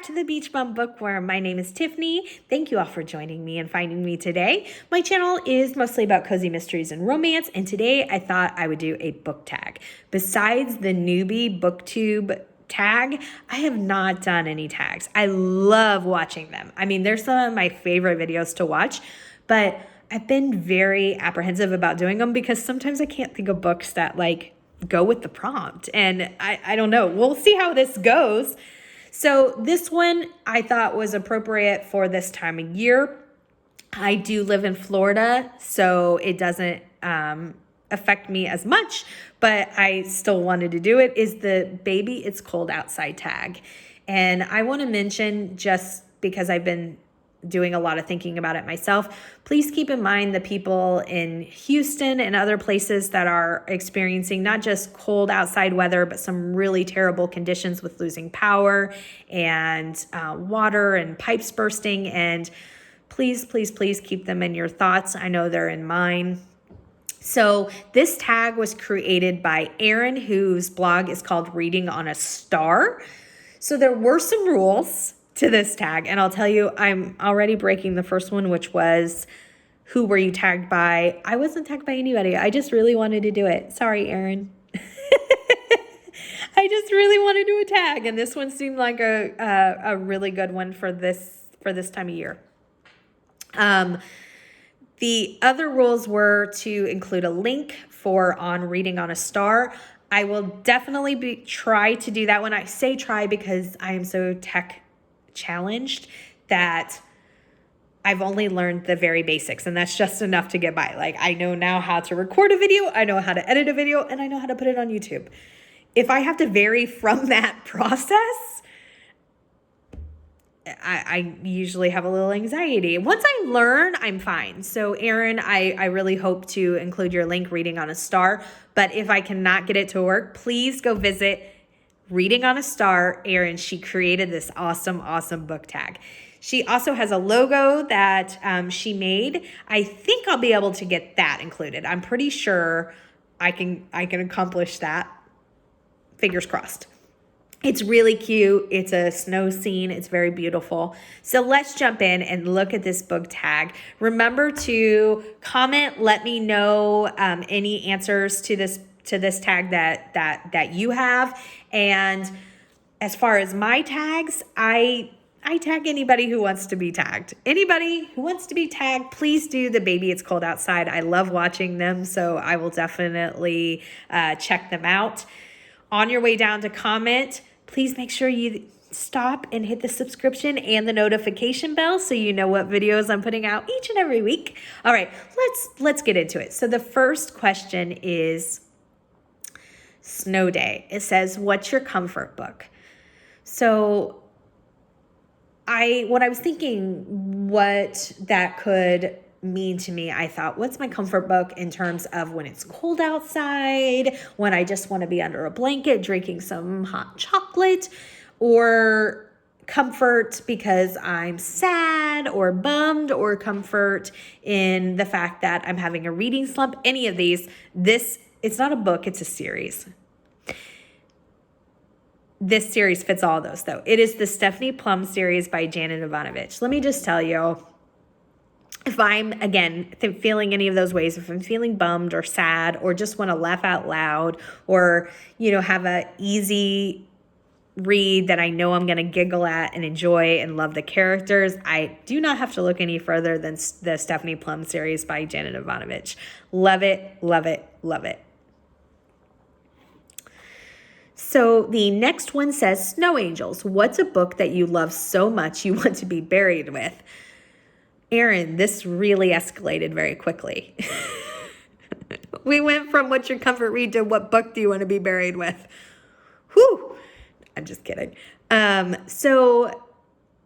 to the Beach Bum Bookworm. My name is Tiffany. Thank you all for joining me and finding me today. My channel is mostly about cozy mysteries and romance, and today I thought I would do a book tag. Besides the newbie booktube tag, I have not done any tags. I love watching them. I mean, they're some of my favorite videos to watch, but I've been very apprehensive about doing them because sometimes I can't think of books that go with the prompt, and I don't know. We'll see how this goes. So this one I thought was appropriate for this time of year. I do live in Florida, so it doesn't affect me as much, but I still wanted to do it, is the Baby It's Cold Outside tag. And I want to mention, just because I've been doing a lot of thinking about it myself, please keep in mind the people in Houston and other places that are experiencing not just cold outside weather, but some really terrible conditions with losing power and water and pipes bursting. And please, please, please keep them in your thoughts. I know they're in mine. So this tag was created by Erin, whose blog is called Reading on a Star. So there were some rules to this tag, and I'll tell you, I'm already breaking the first one, which was, who were you tagged by? I wasn't tagged by anybody. I just really wanted to do it. Sorry, Erin. I just really want to do a tag, and this one seemed like a really good one for this time of year. The other rules were to include a link for on Reading on a Star. I will definitely try to do that. When I say try, because I am so tech challenged that I've only learned the very basics, and that's just enough to get by. Like, I know now how to record a video, I know how to edit a video, and I know how to put it on YouTube. If I have to vary from that process, I usually have a little anxiety. Once I learn, I'm fine. So Erin, I really hope to include your link, Reading on a Star, but if I cannot get it to work, please go visit Reading on a Star. Erin, she created this awesome, awesome book tag. She also has a logo that she made. I think I'll be able to get that included. I'm pretty sure I can accomplish that. Fingers crossed. It's really cute. It's a snow scene. It's very beautiful. So let's jump in and look at this book tag. Remember to comment. Let me know any answers to this tag that you have. And as far as my tags, I tag anybody who wants to be tagged. Anybody who wants to be tagged, please do the Baby It's Cold Outside. I love watching them, so I will definitely check them out. On your way down to comment, please make sure you stop and hit the subscription and the notification bell so you know what videos I'm putting out each and every week. All right, let's get into it. So the first question is Snow Day. It says, what's your comfort book? So when I was thinking what that could mean to me, I thought, what's my comfort book in terms of when it's cold outside, when I just want to be under a blanket drinking some hot chocolate, or comfort because I'm sad or bummed, or comfort in the fact that I'm having a reading slump. Any of these. It's not a book, it's a series. This series fits all of those, though. It is the Stephanie Plum series by Janet Ivanovich. Let me just tell you, if I'm, again, feeling any of those ways, if I'm feeling bummed or sad or just want to laugh out loud, or, have a easy read that I know I'm going to giggle at and enjoy and love the characters, I do not have to look any further than the Stephanie Plum series by Janet Ivanovich. Love it, love it, love it. So the next one says, Snow Angels. What's a book that you love so much you want to be buried with? Erin, this really escalated very quickly. We went from what's your comfort read to what book do you want to be buried with? Whew. I'm just kidding. So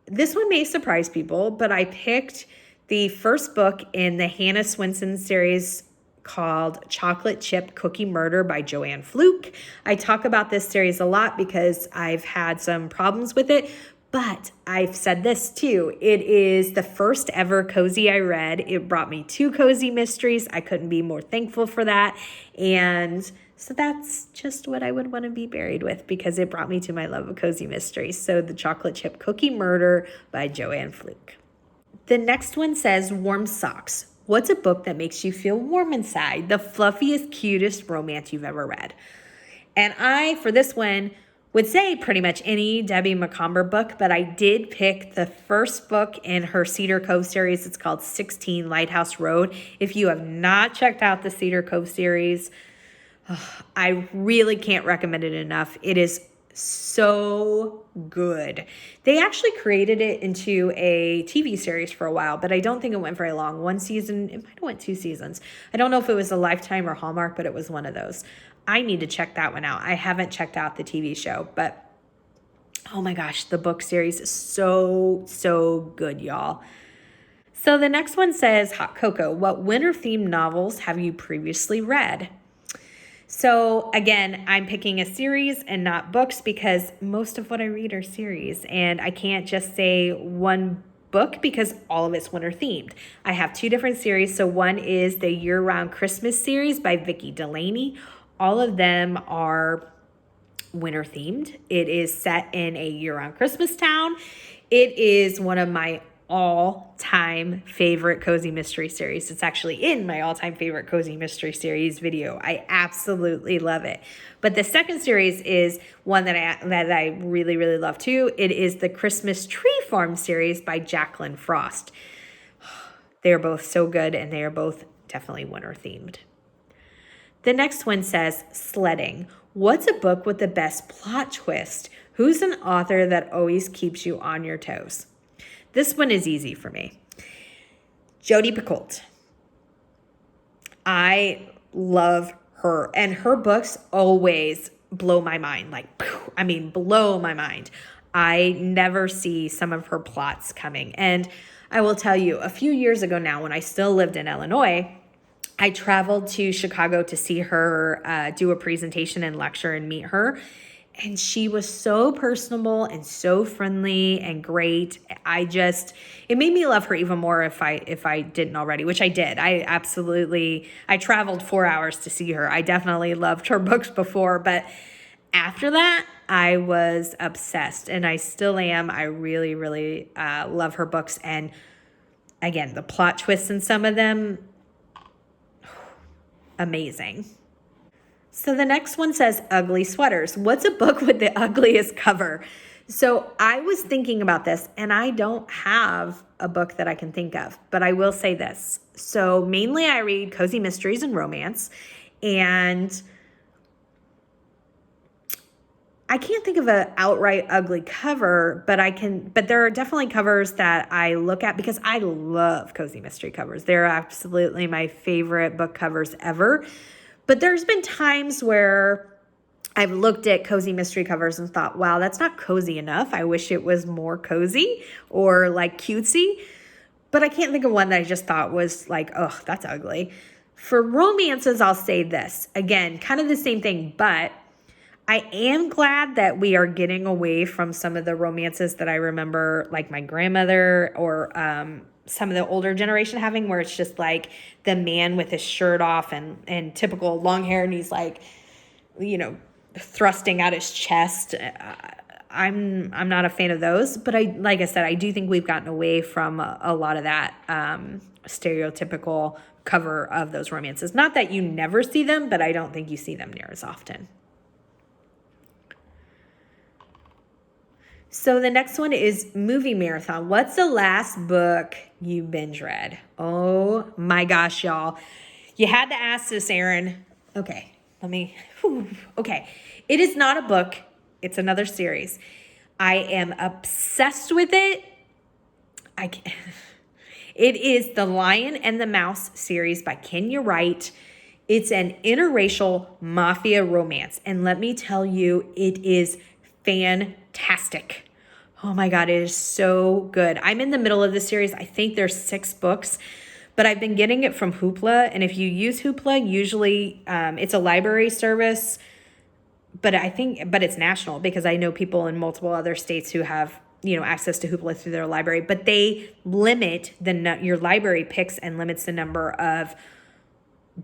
this one may surprise people, but I picked the first book in the Hannah Swenson series called Chocolate Chip Cookie Murder by Joanne Fluke. I talk about this series a lot because I've had some problems with it, but I've said this too. It is the first ever cozy I read. It brought me 2 cozy mysteries. I couldn't be more thankful for that. And So that's just what I would want to be buried with because it brought me to my love of cozy mysteries. So The Chocolate Chip Cookie Murder by Joanne Fluke. The next one says Warm Socks. What's a book that makes you feel warm inside? The fluffiest, cutest romance you've ever read. And I, for this one, would say pretty much any Debbie Macomber book, but I did pick the first book in her Cedar Cove series. It's called 16 Lighthouse Road. If you have not checked out the Cedar Cove series, I really can't recommend it enough. It is so good. They actually created it into a TV series for a while, but I don't think it went very long. One season, it might have went 2 seasons. I don't know if it was a Lifetime or Hallmark, but it was one of those. I need to check that one out. I haven't checked out the TV show, but oh my gosh, the book series is so good, y'all. So the next one says Hot Cocoa. What winter-themed novels have you previously read? So again, I'm picking a series and not books because most of what I read are series, and I can't just say one book because all of it's winter themed. I have 2 different series. So one is the Year-Round Christmas series by Vicki Delaney. All of them are winter themed. It is set in a year-round Christmas town. It is one of my all-time favorite cozy mystery series. It's actually in my all-time favorite cozy mystery series video. I absolutely love it. But the second series is one that I really love too. It is the Christmas Tree Farm series by Jacqueline Frost. They are both so good, and they are both definitely winter themed. The next one says Sledding. What's a book with the best plot twist? Who's an author that always keeps you on your toes? This one is easy for me. Jodi Picoult. I love her, and her books always blow my mind. Blow my mind. I never see some of her plots coming. And I will tell you, a few years ago now, when I still lived in Illinois, I traveled to Chicago to see her do a presentation and lecture and meet her. And she was so personable and so friendly and great. It made me love her even more if I didn't already, which I did. I traveled 4 hours to see her. I definitely loved her books before, but after that, I was obsessed, and I still am. I really love her books. And again, the plot twists in some of them, amazing. So the next one says Ugly Sweaters. What's a book with the ugliest cover? So I was thinking about this, and I don't have a book that I can think of, but I will say this. So mainly I read cozy mysteries and romance, and I can't think of an outright ugly cover, but there are definitely covers that I look at because I love cozy mystery covers. They're absolutely my favorite book covers ever. But there's been times where I've looked at cozy mystery covers and thought, wow, that's not cozy enough. I wish it was more cozy or like cutesy. But I can't think of one that I just thought was like, oh, that's ugly. For romances, I'll say this. Again, kind of the same thing, but I am glad that we are getting away from some of the romances that I remember, like my grandmother or some of the older generation having, where it's just like the man with his shirt off and typical long hair, and he's like, thrusting out his chest. I'm not a fan of those, but like I said, I do think we've gotten away from a lot of that stereotypical cover of those romances. Not that you never see them, but I don't think you see them near as often. So the next one is Movie Marathon. What's the last book you binge read? Oh my gosh, y'all. You had to ask this, Erin. Okay, okay. It is not a book. It's another series. I am obsessed with it. It is The Lion and the Mouse series by Kenya Wright. It's an interracial mafia romance. And let me tell you, it is fantastic. Oh my God, it is so good. I'm in the middle of the series. I think there's 6 books, but I've been getting it from Hoopla. And if you use Hoopla, usually it's a library service, but it's national because I know people in multiple other states who have, access to Hoopla through their library, but they limit your library picks and limits the number of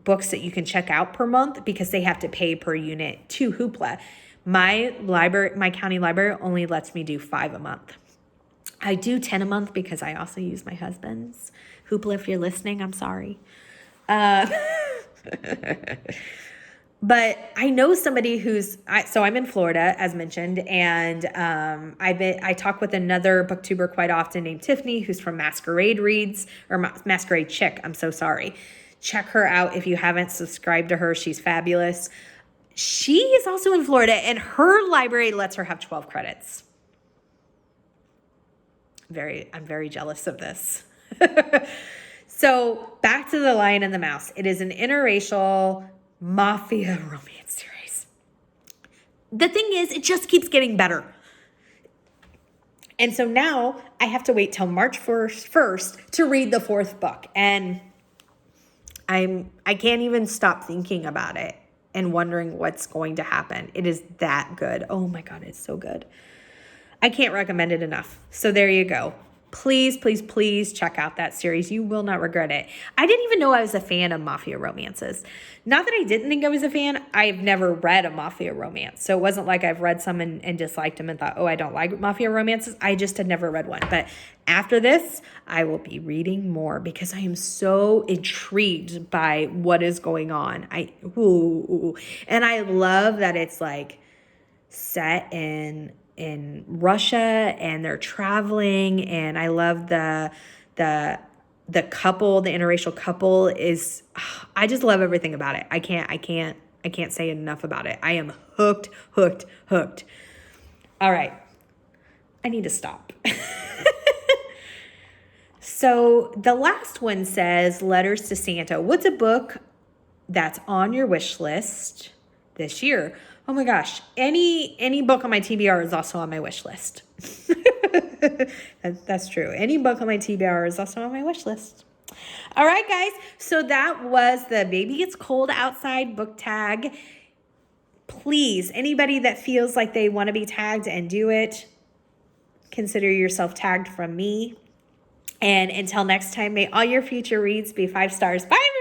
books that you can check out per month because they have to pay per unit to Hoopla. My county library only lets me do 5 a month. I do 10 a month because I also use my husband's. Hoopla, if you're listening, I'm sorry. But I know somebody so I'm in Florida, as mentioned, and I talk with another booktuber quite often named Tiffany, who's from Masquerade Masquerade Chick. I'm so sorry. Check her out if you haven't subscribed to her. She's fabulous. She is also in Florida, and her library lets her have 12 credits. I'm very jealous of this. So back to The Lion and the Mouse. It is an interracial mafia romance series. The thing is, it just keeps getting better. And so now I have to wait till March 1st to read the 4th book. And I can't even stop thinking about it and wondering what's going to happen. It is that good. Oh my God, it's so good. I can't recommend it enough. So there you go. Please, please, please check out that series. You will not regret it. I didn't even know I was a fan of mafia romances. Not that I didn't think I was a fan. I've never read a mafia romance. So it wasn't like I've read some and disliked them and thought, oh, I don't like mafia romances. I just had never read one. But after this, I will be reading more because I am so intrigued by what is going on. And I love that it's like set in Russia and they're traveling, and I love the couple, the interracial couple is, I just love everything about it. I can't say enough about it. I am hooked. All right. I need to stop. So the last one says Letters to Santa. What's a book that's on your wish list this year? Oh my gosh, any book on my TBR is also on my wish list. That's true. Any book on my TBR is also on my wish list. All right, guys. So that was the Baby It's Cold Outside book tag. Please, anybody that feels like they want to be tagged and do it, consider yourself tagged from me. And until next time, may all your future reads be 5 stars. Bye, everybody.